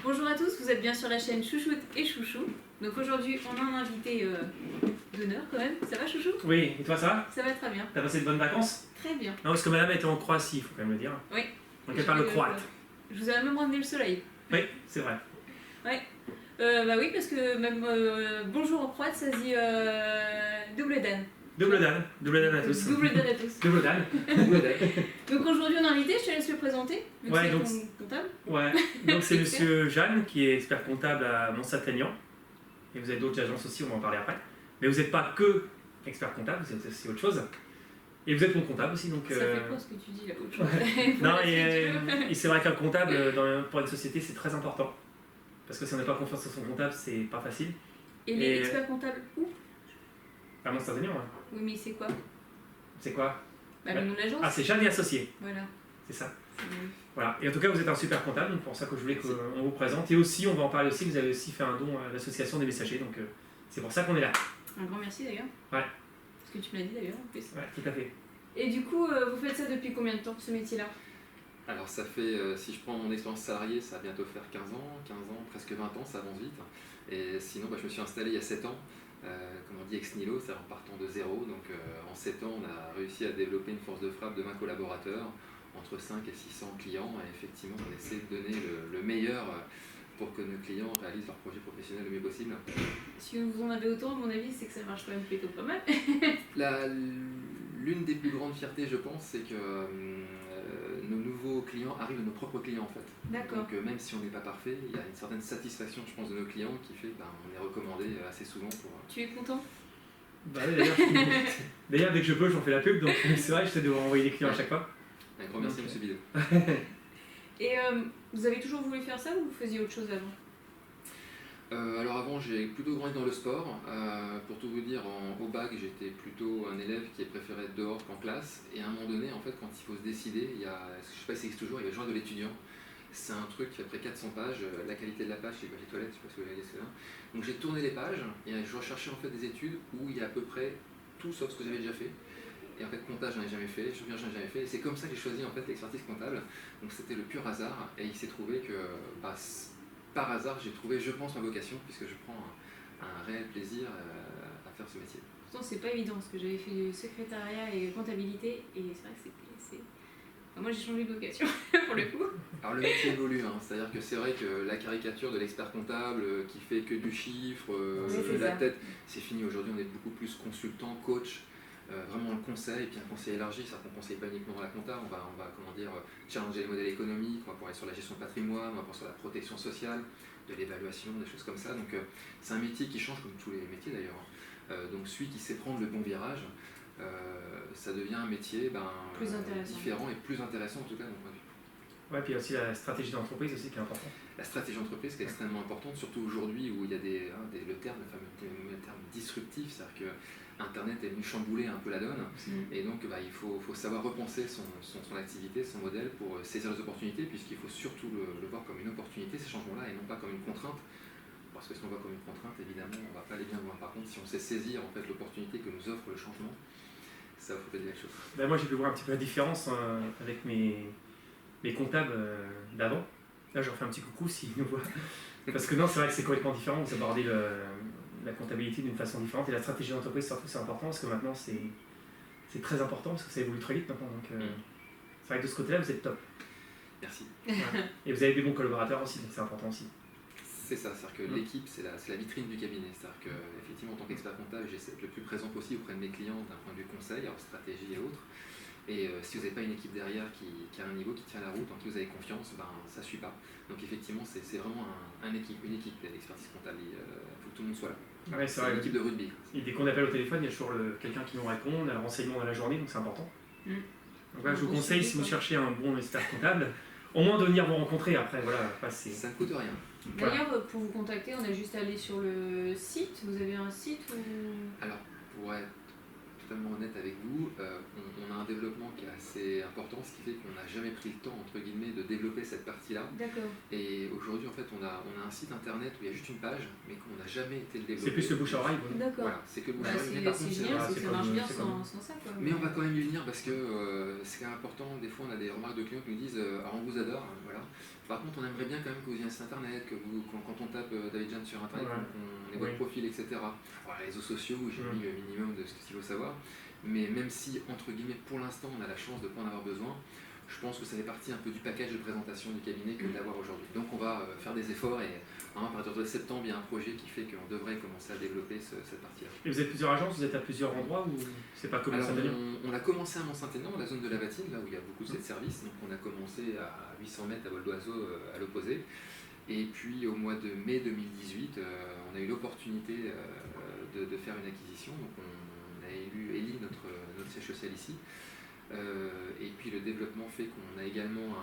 Bonjour à tous, vous êtes bien sur la chaîne Chouchoute et Chouchou. Donc aujourd'hui, on a un invité d'honneur quand même. Ça va Chouchou? Oui, et toi ça va? Ça va très bien. T'as passé de bonnes vacances? Très bien. Non, parce que madame était en Croatie, il faut quand même le dire. Oui. Donc elle parle le croate. Je vous avais même ramené le soleil. Oui, c'est vrai. Ouais. Bah oui, parce que même bonjour en croate, ça se dit double dan. Double dan à tous. Double dan à tous. Double dan. Donc aujourd'hui, on a un invité, je te laisse le présenter. Vu que Ouais, c'est donc ton comptable. Ouais, donc c'est monsieur Jeanne qui est expert comptable à Mont-Saint-Aignan. Et vous avez d'autres agences aussi, on va en parler après. Mais vous n'êtes pas que expert comptable, vous êtes aussi autre chose. Et vous êtes mon comptable aussi, donc... Ça fait quoi ce que tu dis là, autre chose? Non, et c'est vrai qu'un comptable, pour une société, c'est très important. Parce que si on n'a pas confiance en son comptable, c'est pas facile. Et les experts comptables où? À Mont-Saint-Aignan, ouais. Oui, mais c'est quoi? C'est quoi? Bah, le nom de l'agence. Ah, c'est Jeanne et Associés. Voilà. C'est ça. Voilà. Et en tout cas, vous êtes un super comptable, donc pour ça que je voulais qu'on vous présente. Et aussi, on va en parler aussi, vous avez aussi fait un don à l'association des messagers, donc c'est pour ça qu'on est là. Un grand merci d'ailleurs. Ouais. Parce que tu me l'as dit d'ailleurs en plus. Ouais, tout à fait. Et du coup, vous faites ça depuis combien de temps, ce métier-là? Alors ça fait, si je prends mon expérience salariée, ça va bientôt faire 15 ans, presque 20 ans, ça avance vite. Et sinon, je me suis installé il y a 7 ans, comme on dit ex nihilo, c'est-à-dire en partant de zéro. Donc en 7 ans, on a réussi à développer une force de frappe de 20 collaborateurs, entre 5 et 600 clients. Et effectivement, on essaie de donner le meilleur pour que nos clients réalisent leur projet professionnel le mieux possible. Si vous en avez autant, à mon avis, c'est que ça marche quand même plutôt pas mal. L'une des plus grandes fiertés, je pense, c'est que nos nouveaux clients arrivent de nos propres clients en fait. D'accord. Donc même si on n'est pas parfait, il y a une certaine satisfaction, je pense, de nos clients qui fait qu'on est recommandé assez souvent pour... Tu es content? Bah oui, d'ailleurs, dès que je peux, j'en fais la pub, donc c'est vrai, j'essaie de vous renvoyer des clients à chaque fois. Un grand merci, monsieur Bidot. Et vous avez toujours voulu faire ça ou vous faisiez autre chose avant? Alors avant, j'ai plutôt grandi dans le sport. Pour tout vous dire, au bac, j'étais plutôt un élève qui préférait être dehors qu'en classe. Et à un moment donné, en fait, quand il faut se décider, je ne sais pas si ça existe toujours, il y a le journal de l'étudiant. C'est un truc qui fait près 400 pages. La qualité de la page, c'est les toilettes, je ne sais pas si vous voyez ce que c'est. Donc j'ai tourné les pages et je recherchais en fait des études où il y a à peu près tout sauf ce que j'avais déjà fait. Et en fait, comptage, j'en ai jamais fait, chauffeur, j'en ai jamais fait. Et c'est comme ça que j'ai choisi en fait l'expertise comptable. Donc c'était le pur hasard. Et il s'est trouvé que, par hasard, j'ai trouvé, je pense, ma vocation, puisque je prends un réel plaisir à faire ce métier. Pourtant, c'est pas évident, parce que j'avais fait du secrétariat et comptabilité, et c'est vrai que c'est... Enfin, moi, j'ai changé de vocation, pour le coup. Alors le métier évolue, c'est-à-dire que c'est vrai que la caricature de l'expert comptable qui fait que du chiffre, la tête, c'est fini. Aujourd'hui, on est beaucoup plus consultant, coach, vraiment le conseil, et puis un conseil élargi, c'est-à-dire qu'on ne conseille pas uniquement dans la compta, on va challenger les modèles économiques, on va pouvoir aller sur la gestion de patrimoine, on va pouvoir sur la protection sociale, de l'évaluation, des choses comme ça. Donc c'est un métier qui change comme tous les métiers d'ailleurs. Donc celui qui sait prendre le bon virage, ça devient un métier plus différent et plus intéressant en tout cas de mon point de vue. Ouais, puis il y a aussi la stratégie d'entreprise aussi qui est importante. La stratégie d'entreprise qui est extrêmement importante, surtout aujourd'hui où il y a le fameux terme disruptif, c'est-à-dire que Internet est venu chambouler un peu la donne, et donc il faut savoir repenser son activité, son modèle pour saisir les opportunités, puisqu'il faut surtout le voir comme une opportunité, ces changements-là, et non pas comme une contrainte. Parce que si on le voit comme une contrainte, évidemment, on ne va pas aller bien loin. Par contre, si on sait saisir en fait, l'opportunité que nous offre le changement, ça va faire des choses. Ben moi, j'ai pu voir un petit peu la différence avec mes comptables d'avant. Là, je leur fais un petit coucou s'ils nous voient. Parce que non, c'est vrai que c'est complètement différent. Vous abordez la comptabilité d'une façon différente. Et la stratégie d'entreprise, surtout, c'est important parce que maintenant, c'est très important parce que ça évolue très vite maintenant. Donc, c'est vrai que de ce côté-là, vous êtes top. Merci. Voilà. Et vous avez des bons collaborateurs aussi, donc c'est important aussi. C'est ça, c'est-à-dire que l'équipe, c'est la vitrine du cabinet. C'est-à-dire qu'effectivement, en tant qu'expert comptable, j'essaie d'être le plus présent possible auprès de mes clients d'un point de vue conseil, alors stratégie et autres. Et si vous n'avez pas une équipe derrière qui a un niveau, qui tient la route, en qui vous avez confiance, ça ne suit pas. Donc effectivement, c'est vraiment une équipe l'expertise comptable. Il faut que tout le monde soit là. Ah ouais, c'est une équipe de rugby. Et dès qu'on appelle au téléphone, il y a toujours quelqu'un qui nous répond, on a le renseignement dans la journée, donc c'est important. Donc là, je vous conseille, si vous cherchez un bon expert comptable, au moins de venir vous rencontrer après. Voilà, ça ne coûte rien. D'ailleurs, pour vous contacter, on a juste à aller sur le site. Vous avez un site ou... Alors, pour être totalement honnête avec vous, on a un développement qui est assez important, ce qui fait qu'on n'a jamais pris le temps, entre guillemets, de développer cette partie-là. D'accord. Et aujourd'hui, en fait, on a un site internet où il y a juste une page, mais qu'on n'a jamais été le développer. C'est plus le bouche à oreille. D'accord. Voilà, c'est que le bouche Bah, à oreille. Mais par contre, c'est génial, voilà, c'est que c'est ça marche comme- bien c'est comme- sans ça. Quoi. mais on va quand même y venir parce que c'est quand même important. Des fois, on a des remarques de clients qui nous disent alors on vous adore, voilà. Par contre, on aimerait bien quand même que vous ayez un site internet, que quand on tape David Jeanne sur internet, Ouais. qu'on ait votre profil, etc. Voilà, les réseaux sociaux, où j'ai mis le minimum de ce qu'il faut savoir. Mais même si, entre guillemets, pour l'instant, on a la chance de ne pas en avoir besoin, je pense que ça fait partie un peu du package de présentation du cabinet que d'avoir aujourd'hui. Donc on va faire des efforts et à partir de septembre, il y a un projet qui fait qu'on devrait commencer à développer cette partie-là. Et vous êtes plusieurs agences, vous êtes à plusieurs endroits ou c'est pas comme Alors, ça on a commencé à Mont-Saint-Élion, la zone de la Vatine, là où il y a beaucoup de services. Donc on a commencé à 800 mètres à vol d'oiseau à l'opposé. Et puis au mois de mai 2018, on a eu l'opportunité de faire une acquisition. Donc on a élu Eli, notre siège social ici. Et puis le développement fait qu'on a également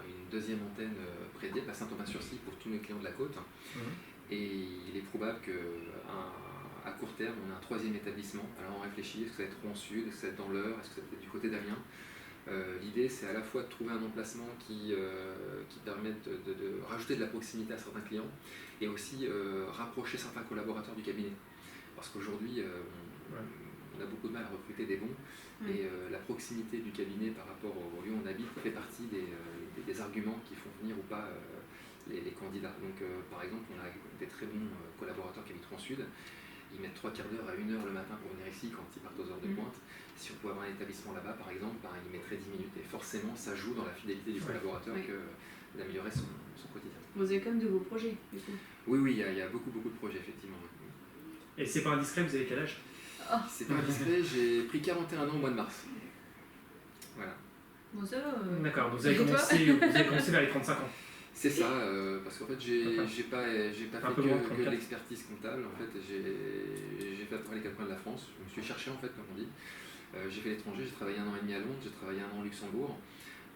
une deuxième antenne près d'Dieppe, à Saint-Thomas-sur-Scie, pour tous nos clients de la côte. Et il est probable qu'à court terme, on a un troisième établissement. Alors on réfléchit, est-ce que ça va être Rouen Sud, est-ce que ça va être dans l'Eure, est-ce que ça va être du côté d'Amiens. L'idée, c'est à la fois de trouver un emplacement qui permette de rajouter de la proximité à certains clients et aussi rapprocher certains collaborateurs du cabinet. Parce qu'aujourd'hui, on a beaucoup de mal à recruter des bons et la proximité du cabinet par rapport au lieu où on habite fait partie des arguments qui font venir ou pas les candidats. Donc par exemple, on a des très bons collaborateurs qui habitent en Sud. Ils mettent 3 quarts d'heure à 1 heure le matin pour venir ici quand ils partent aux heures de pointe. Si on pouvait avoir un établissement là-bas, par exemple, ils mettraient 10 minutes. Et forcément, ça joue dans la fidélité du collaborateur d'améliorer son quotidien. Vous avez quand même de beaux projets, du coup. Oui, il y a beaucoup de projets, effectivement. Et c'est pas indiscret, vous avez quel âge? C'est pas indiscret, j'ai pris 41 ans au mois de mars. Voilà. Bon, ça va. D'accord, donc vous avez commencé vers les 35 ans. C'est ça, parce qu'en fait, j'ai pas fait que de l'expertise comptable. En fait, j'ai fait à peu près les 4 coins de la France. Je me suis cherché, en fait, comme on dit. J'ai fait l'étranger, j'ai travaillé 1 an et demi à Londres, j'ai travaillé 1 an au Luxembourg.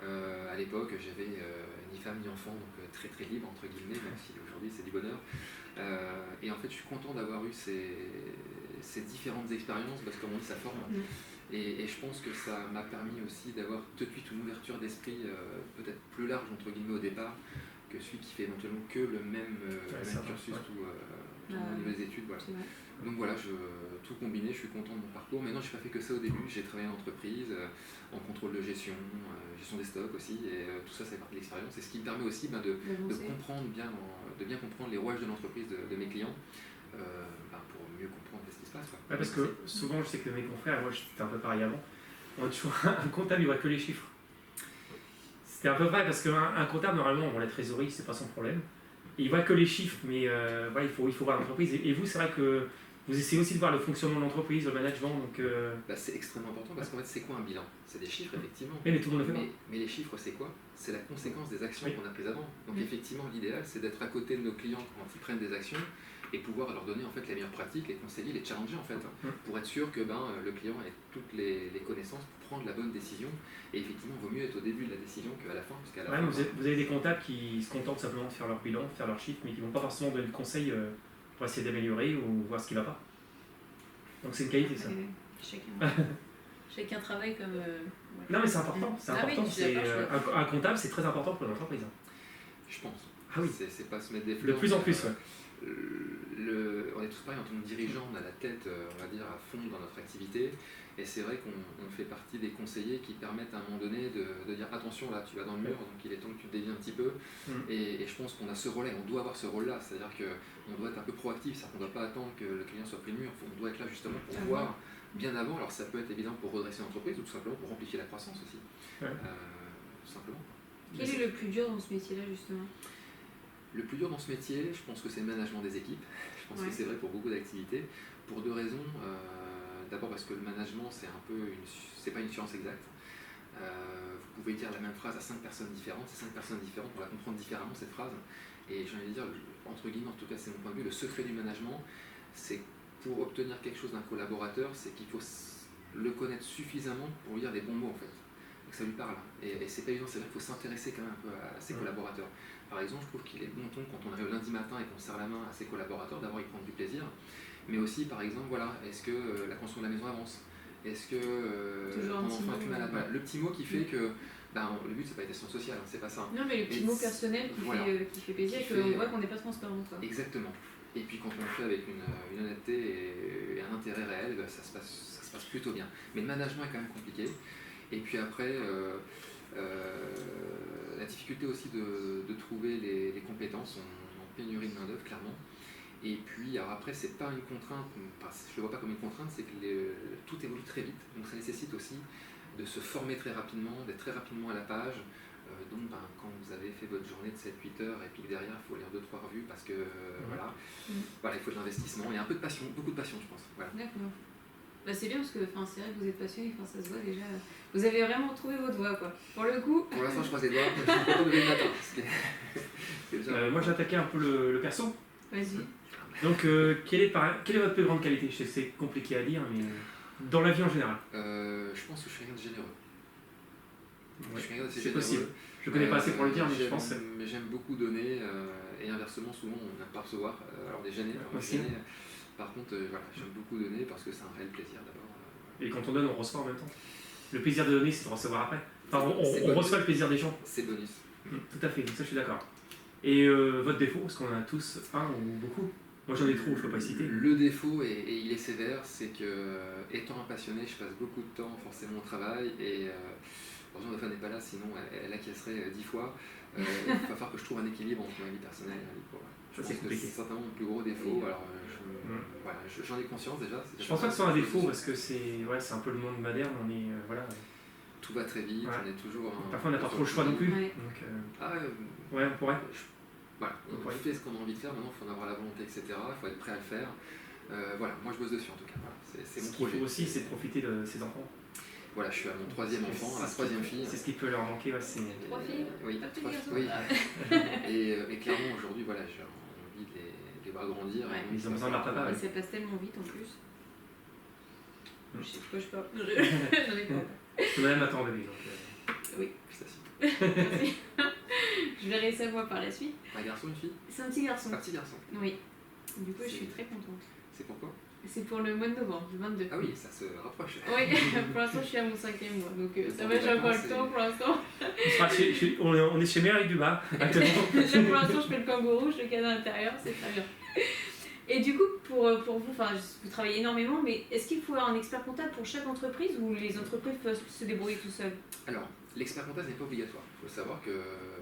À l'époque, j'avais ni femme ni enfant, donc très très libre, entre guillemets, même si aujourd'hui c'est du bonheur. Et en fait, je suis content d'avoir eu ces différentes expériences, parce que comme on dit, ça forme. Et je pense que ça m'a permis aussi d'avoir tout de suite une ouverture d'esprit peut-être plus large, entre guillemets, au départ, que celui qui fait éventuellement que le même cursus tout au niveau des études. Voilà. Donc voilà, tout combiné, je suis content de mon parcours. Maintenant, je n'ai pas fait que ça au début. J'ai travaillé en entreprise, en contrôle de gestion, gestion des stocks aussi, et tout ça, ça fait partie de l'expérience. Et ce qui me permet aussi de comprendre bien comprendre les rouages de l'entreprise de mes clients, pour mieux comprendre ce qui se passe. Ouais, parce que souvent, je sais que mes confrères, moi j'étais un peu pareil avant, on a toujours un comptable, il voit que les chiffres. C'était un peu vrai parce qu'un comptable, normalement, on voit la trésorerie, c'est pas son problème. Et il voit que les chiffres, mais il faut voir l'entreprise. Et vous, c'est vrai que vous essayez aussi de voir le fonctionnement de l'entreprise, le management. Donc, c'est extrêmement important parce qu'en fait, c'est quoi un bilan? C'est des chiffres, effectivement. Mais tout le monde le fait. Mais les chiffres, c'est quoi? C'est la conséquence des actions qu'on a prises avant. Donc, effectivement, l'idéal, c'est d'être à côté de nos clients quand ils prennent des actions et pouvoir leur donner en fait les meilleures pratiques, les conseiller, les challenger en fait, pour être sûr que le client ait toutes les connaissances pour prendre la bonne décision. Et effectivement, il vaut mieux être au début de la décision qu'à la fin, parce qu'à la fin, vous avez des comptables qui se contentent simplement de faire leur bilan, faire leurs chiffres, mais qui ne vont pas forcément donner de conseils pour essayer d'améliorer ou voir ce qui ne va pas. Donc c'est une qualité, ça. Chacun travaille comme... Non mais c'est important, c'est important. Un comptable, c'est très important pour l'entreprise. Je pense. Ah oui. C'est pas se mettre des fleurs. De plus en plus, on est tous pareils en tant que dirigeant, on a la tête, on va dire, à fond dans notre activité. Et c'est vrai qu'on fait partie des conseillers qui permettent à un moment donné de dire attention, là tu vas dans le mur, donc il est temps que tu te dévies un petit peu. Et je pense qu'on a ce rôle-là, on doit avoir ce rôle-là, c'est-à-dire qu'on doit être un peu proactif, c'est-à-dire qu'on ne doit pas attendre que le client soit pris le mur, on doit être là justement pour voir bien avant. Alors ça peut être évident pour redresser l'entreprise ou tout simplement pour amplifier la croissance aussi. Tout simplement. Quel est le plus dur dans ce métier-là justement? Le plus dur dans ce métier, je pense que c'est le management des équipes. Je pense que c'est vrai pour beaucoup d'activités, pour 2 raisons. D'abord parce que le management, c'est pas une science exacte. Vous pouvez dire la même phrase à 5 personnes différentes. Ces 5 personnes différentes, on va comprendre différemment cette phrase. Et j'ai envie de dire, entre guillemets, en tout cas c'est mon point de vue, le secret du management, c'est pour obtenir quelque chose d'un collaborateur, c'est qu'il faut le connaître suffisamment pour lui dire les bons mots en fait. Que ça lui parle. Et c'est pas évident, c'est vrai qu'il faut s'intéresser quand même un peu à ses collaborateurs. Par exemple, je trouve qu'il est bon ton quand on arrive lundi matin et qu'on serre la main à ses collaborateurs, d'abord ils prennent du plaisir. Mais aussi, par exemple, voilà, est-ce que la construction de la maison avance? Est-ce que Toujours un ton petit enfant mot, est plus malade? Voilà, le petit mot qui fait que le but c'est pas être assistante sociale, hein, c'est pas ça. Non, mais le petit Et mot personnel voilà. qui fait plaisir, Qui et qu'on fait- voit qu'on n'est pas transparent. Quoi. Exactement. Et puis quand on le fait avec une honnêteté et un intérêt réel, ça se passe plutôt bien. Mais le management est quand même compliqué. Et puis après, la difficulté aussi de trouver les compétences, on est en pénurie de main-d'œuvre, clairement. Et puis alors après, c'est pas une contrainte, je le vois pas comme une contrainte, c'est que tout évolue très vite. Donc ça nécessite aussi de se former très rapidement, d'être très rapidement à la page. Donc quand vous avez fait votre journée de 7-8 heures et puis que derrière il faut lire 2-3 revues parce que voilà, il faut de l'investissement et un peu de passion, beaucoup de passion je pense. Voilà. D'accord. Bah, c'est bien parce que c'est vrai que vous êtes passionné, ça se voit déjà. Vous avez vraiment trouvé votre voie quoi. Pour le coup. Pour l'instant je croise les doigts, je suis content de lever le matin. C'est déjà... Moi, j'attaquais un peu le perso. Vas-y. Donc, quelle est votre plus grande qualité? Je sais que c'est compliqué à dire, mais dans la vie en général. Je pense que je suis quelqu'un de généreux. Ouais, Je suis quelqu'un d'assez c'est généreux. possible. Je connais pas assez pour le dire, mais je pense. Mais j'aime beaucoup donner et inversement, souvent on n'aime pas recevoir. Alors des gênés, Aussi. Par contre, j'aime beaucoup donner parce que c'est un réel plaisir d'abord. Et quand on donne, on reçoit en même temps. Le plaisir de donner, c'est de recevoir après. Enfin, C'est on bonus. reçoit le plaisir des gens. C'est bonus. Tout à fait, ça je suis d'accord. Et votre défaut, parce qu'on en a tous un ou beaucoup. Moi j'en ai trop, je peux pas citer. Le défaut, et il est sévère, c'est que étant un passionné, je passe beaucoup de temps forcément au travail et heureusement Dauphin n'est pas là, sinon elle acquiescerait 10 fois. Il va falloir que je trouve un équilibre entre ma vie personnelle et ma vie pro. Je Ça, c'est pense que compliqué. c'est certainement mon plus gros défaut. Alors, voilà, j'en ai conscience déjà. Je pense pas que ce soit un défaut parce que c'est un peu le monde moderne, on est Tout va très vite, Ouais. on est toujours. Parfois on n'a pas trop le choix non plus. Ouais. Donc, Ah, ouais, on pourrait. voilà, on fait ce qu'on a envie de faire, maintenant il faut en avoir la volonté, etc. Il faut être prêt à le faire. Voilà, moi je bosse dessus en tout cas. Voilà, c'est mon Ce qu'il projet. faut aussi, c'est de profiter de ses enfants. Voilà, je suis à mon troisième enfant, à la troisième fille. C'est ce qui peut leur manquer. Ouais, c'est... 3 filles. Oui, Pas de trois garçons. filles, oui. Et clairement aujourd'hui, voilà, j'ai envie de les voir grandir. Ouais. Et donc, Ils ont besoin de leur papa. Et Ouais. ça passe tellement vite en plus. Mm. Je sais pas, je sais pas. J'en ai pas. Madame attend bébé. Donc, Oui, félicitations. merci. Je verrai sa voix par la suite. Un garçon, une fille? C'est un petit garçon. Un petit garçon. Oui. Du coup, je C'est- suis très contente. C'est pourquoi? C'est pour le mois de novembre, le 22. Ah oui, ça se rapproche. Oui, pour l'instant, je suis à mon 5e mois. Donc ça Pour va, les j'ai encore vacances, le temps pour l'instant. on est chez Mère avec Dumas actuellement. Déjà, pour l'instant, je fais le kangourou, je le cadre à l'intérieur, c'est très bien. Et du coup, pour vous, vous travaillez énormément, mais est-ce qu'il faut un expert comptable pour chaque entreprise ou les entreprises peuvent se débrouiller tout seules? Alors, l'expert comptable n'est pas obligatoire. Il faut savoir que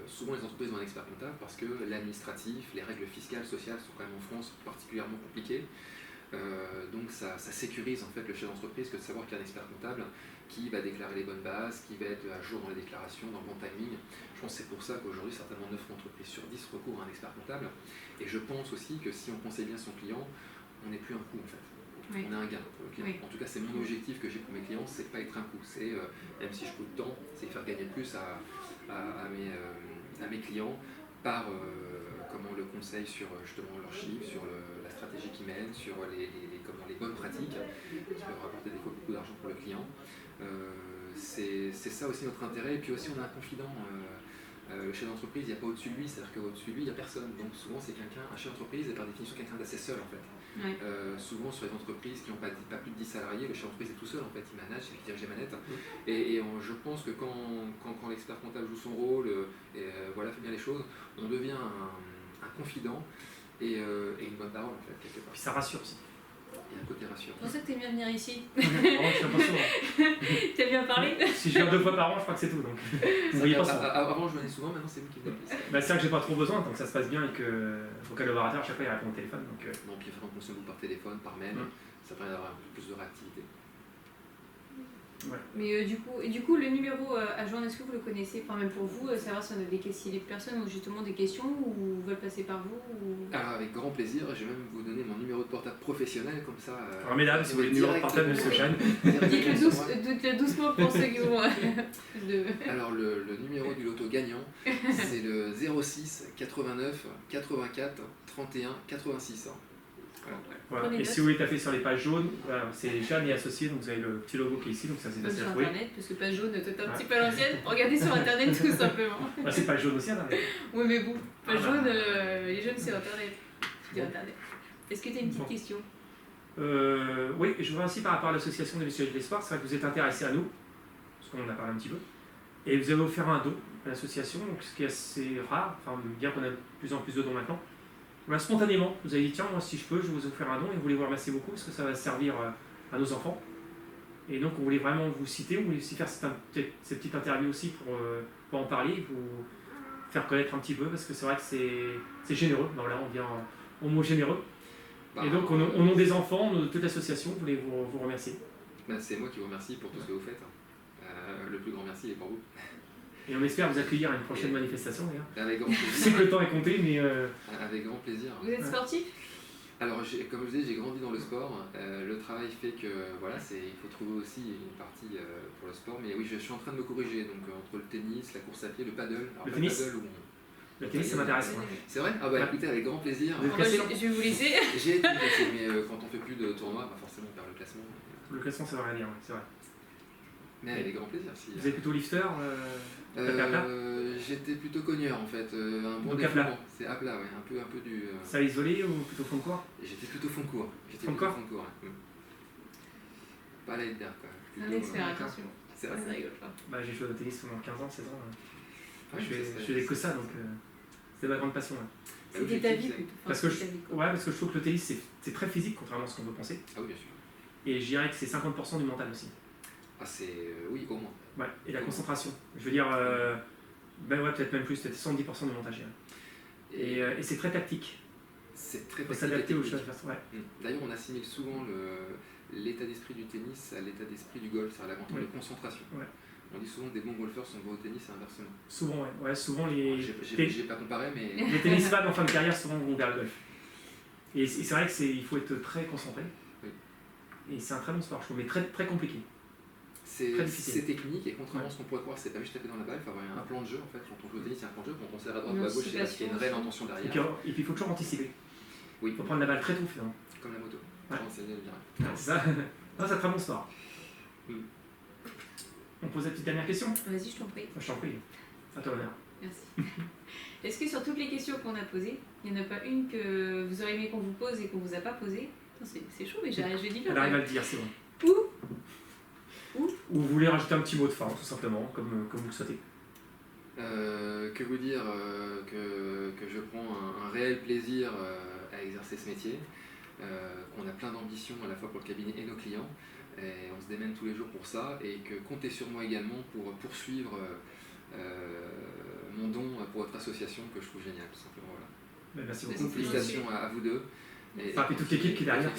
souvent les entreprises ont un expert comptable parce que l'administratif, les règles fiscales, sociales sont quand même en France particulièrement compliquées. Donc ça sécurise en fait le chef d'entreprise que de savoir qu'il y a un expert comptable qui va déclarer les bonnes bases, qui va être à jour dans les déclarations, dans le bon timing. Je pense que c'est pour ça qu'aujourd'hui certainement 9 entreprises sur 10 recourent à un expert comptable. Et je pense aussi que si on conseille bien son client, on n'est plus un coût en fait. Oui. On a un gain pour le client. Oui. En tout cas, c'est mon objectif que j'ai pour mes clients, c'est pas être un coût. C'est, même si je coûte tant, c'est faire gagner plus à mes clients par comment le conseil sur justement leurs chiffres, sur la stratégie qu'ils mènent, sur les bonnes pratiques qui peuvent rapporter des fois beaucoup d'argent pour le client. C'est ça aussi notre intérêt. Et puis aussi, on a un confident. Le chef d'entreprise, il n'y a pas au-dessus de lui, c'est-à-dire qu'au-dessus de lui, il n'y a personne. Donc souvent, c'est un chef d'entreprise est par définition quelqu'un d'assez seul en fait. Ouais. Souvent sur les entreprises qui n'ont pas plus de 10 salariés, le chef d'entreprise est tout seul en fait, il manage, il dirige les manettes. Et je pense que quand l'expert comptable joue son rôle, fait bien les choses, on devient un confident et une bonne parole en fait, quelque part. Puis ça rassure aussi. Il y a un côté rassurant. C'est pour ça que t'aimes bien venir ici. Vraiment, je suis impressionnant. T'as bien parlé. Si je viens 2 fois par an, je crois que c'est tout. Donc, vous voyez pas souvent. Avant, je venais souvent, maintenant c'est vous qui venez plus. Bah, c'est vrai que j'ai pas trop besoin, donc ça se passe bien et que le collaborateur, à chaque fois, il répond au téléphone. Donc, Non, puis faire en fonction de vous par téléphone, par mail, ça permet d'avoir un peu plus de réactivité. ouais. Mais du coup, le numéro à joindre, est-ce que vous le connaissez? Enfin, même pour vous, savoir si, si les personnes ont justement des questions ou veulent passer par vous ou... Alors avec grand plaisir, je vais même vous donner mon numéro de portable professionnel, comme ça... Alors, mesdames, si vous voulez le numéro de portable de M. Chan, Dites-le doucement pour ceux qui ont plus de... Alors le numéro du loto gagnant, c'est le 06 89 84 31 86. voilà. Prenez Et note. si vous voulez taper sur les pages jaunes, voilà, c'est Jeanne et associé, donc vous avez le petit logo qui est ici, donc ça c'est Même facile sur à trouver. internet, parce que page jaune, peut-être un petit peu à l'ancienne. Regardez sur internet tout simplement. Ah, c'est page jaune aussi, hein, Oui, mais bon, page Ah bah. jaune, les jeunes c'est internet. Je dis internet. Est-ce que tu as une petite Bon. question? Oui, je voudrais aussi par rapport à l'association des Messieurs de l'Espoir, c'est vrai que vous êtes intéressés à nous, parce qu'on en a parlé un petit peu, et vous avez offert un don à l'association, donc ce qui est assez rare, enfin bien qu'on a de plus en plus de dons maintenant. Voilà, spontanément, vous avez dit tiens, moi si je peux, je vais vous offrir un don, et vous voulez vous remercier beaucoup, parce que ça va servir à nos enfants. Et donc on voulait vraiment vous citer, on voulait aussi faire cette petite interview aussi pour en parler, vous faire connaître un petit peu, parce que c'est vrai que c'est généreux, donc là on vient au mot généreux. Et donc, au nom des enfants, de toute l'association, je voulais vous remercier. C'est moi qui vous remercie pour tout ce que vous faites. Le plus grand merci est pour vous. Et on espère vous accueillir à une prochaine manifestation, d'ailleurs. Avec grand plaisir. Je sais que le temps est compté, mais... Avec grand plaisir. Vous êtes sportif? Alors, comme je disais, j'ai grandi dans le sport. Le travail fait que, voilà, il faut trouver aussi une partie pour le sport. Mais oui, je suis en train de me corriger. Donc, entre le tennis, la course à pied, le paddle. Alors, le tennis paddle, Le tennis, ça m'intéresse. C'est vrai? Ah bah écoutez, avec grand plaisir. Vous êtes classé, non? Je vais vous laisser. J'ai été classé, mais quand on fait plus de tournois, bah forcément on perd le classement. Le classement, ça veut rien dire, c'est vrai. Mais avec grand plaisir. Si, vous êtes plutôt lifter tapé à plat? J'étais plutôt cogneur en fait, un bon Donc à plat. défoulement. C'est à plat, ouais, un peu du... Ça isolé ou plutôt fond de court? J'étais plutôt fond de court. Fond de court, ouais. Pas à l'aide d'air quoi. Un expert, attention. C'est vrai. Ça rigole pas. Bah, j'ai joué au tennis pendant 15 ans, 16 ans. Ouais, je faisais que ça, donc c'est ma grande passion. Ouais. C'était ta vie plutôt. Parce que je trouve que le tennis, c'est très physique, contrairement à ce qu'on peut penser. Ah oui, bien sûr. Et je dirais que c'est 50% du mental aussi. Ah c'est... oui, au moins. Ouais, et la concentration. Je veux dire, ben ouais, peut-être même plus, peut-être 70% du mental, je dirais. Et c'est très tactique. C'est très Il faut s'adapter aux choses. Ouais. D'ailleurs, on assimile souvent l'état d'esprit du tennis à l'état d'esprit du golf, c'est-à-dire la de concentration. Ouais. On dit souvent que des bons golfeurs sont bons au tennis et inversement. Souvent, ouais. Souvent, J'ai pas comparé, mais... les tennisman en fin de carrière, souvent, vont vers le golf. Et c'est vrai qu'il faut être très concentré. Oui. Et c'est un très bon sport, je trouve, mais très, très compliqué. C'est technique, et contrairement à ce qu'on pourrait croire, c'est pas juste taper dans la balle, il faut avoir un plan de jeu en fait. Quand on joue au tennis, il y a un plan de jeu, quand on serre à droite ou à gauche, c'est parce qu'il y a une réelle intention derrière. Et puis il faut toujours anticiper. Oui. Il faut prendre la balle très tôt finalement. Comme la moto. Ouais. Ouais, c'est ça. Non, c'est un très bon sport. On pose la petite dernière question? Vas-y, je t'en prie. Je t'en prie. À toi l'honneur. Merci. Est-ce que sur toutes les questions qu'on a posées, il n'y en a pas une que vous auriez aimé qu'on vous pose et qu'on vous a pas posée? C'est chaud, mais je vais dire. Elle arrive à le dire, c'est bon. Ou vous voulez rajouter un petit mot de fin, tout simplement, comme vous le souhaitez. Que vous dire que je prends un réel plaisir à exercer ce métier, qu'on a plein d'ambitions à la fois pour le cabinet et nos clients, et on se démène tous les jours pour ça, et que comptez sur moi également pour poursuivre mon don pour votre association que je trouve génial, tout simplement. Voilà. Merci beaucoup. Félicitations à vous deux. Et toute l'équipe qui est derrière.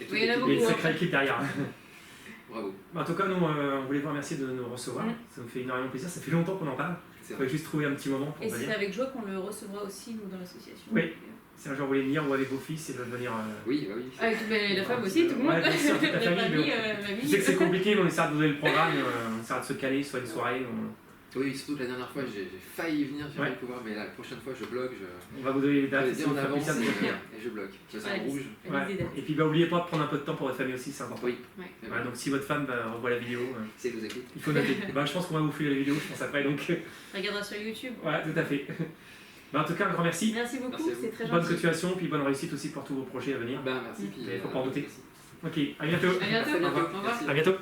Il y a une sacrée équipe derrière. Bravo. En tout cas, nous, on voulait vous remercier de nous recevoir. Ça nous fait énormément plaisir. Ça fait longtemps qu'on en parle. Il fallait juste trouver un petit moment pour venir. venir. Et c'est avec joie qu'on le recevra aussi, nous, dans l'association. Oui. Si un jour vous voulez venir ou avec vos fils, ils veulent venir. Oui, bah oui. Avec la femme aussi, tout le monde. Ouais, bien sûr, toute la famille. Je sais que c'est compliqué, mais on essaie de vous donner le programme. On essaie de se caler, soit une soirée. Oui, surtout que la dernière fois, j'ai failli venir, j'ai pas pu pouvoir, mais la prochaine fois, je bloque. On va vous donner les dates. En avance et je bloque. Je suis en rouge. Ouais. Et puis, n'oubliez pas de prendre un peu de temps pour votre famille aussi, c'est important. Oui. Voilà, donc, si votre femme revoit la vidéo, si elle nous écoute, il faut noter. Je pense qu'on va vous filer la vidéo, je pense après. Donc... regardera sur YouTube. Ouais, tout à fait. En tout cas, un grand merci. Merci beaucoup, c'est très gentil. Bonne continuation, puis bonne réussite aussi pour tous vos projets à venir. Merci. Il ne faut pas en douter. Ok, à bientôt. À bientôt. Au revoir. À bientôt.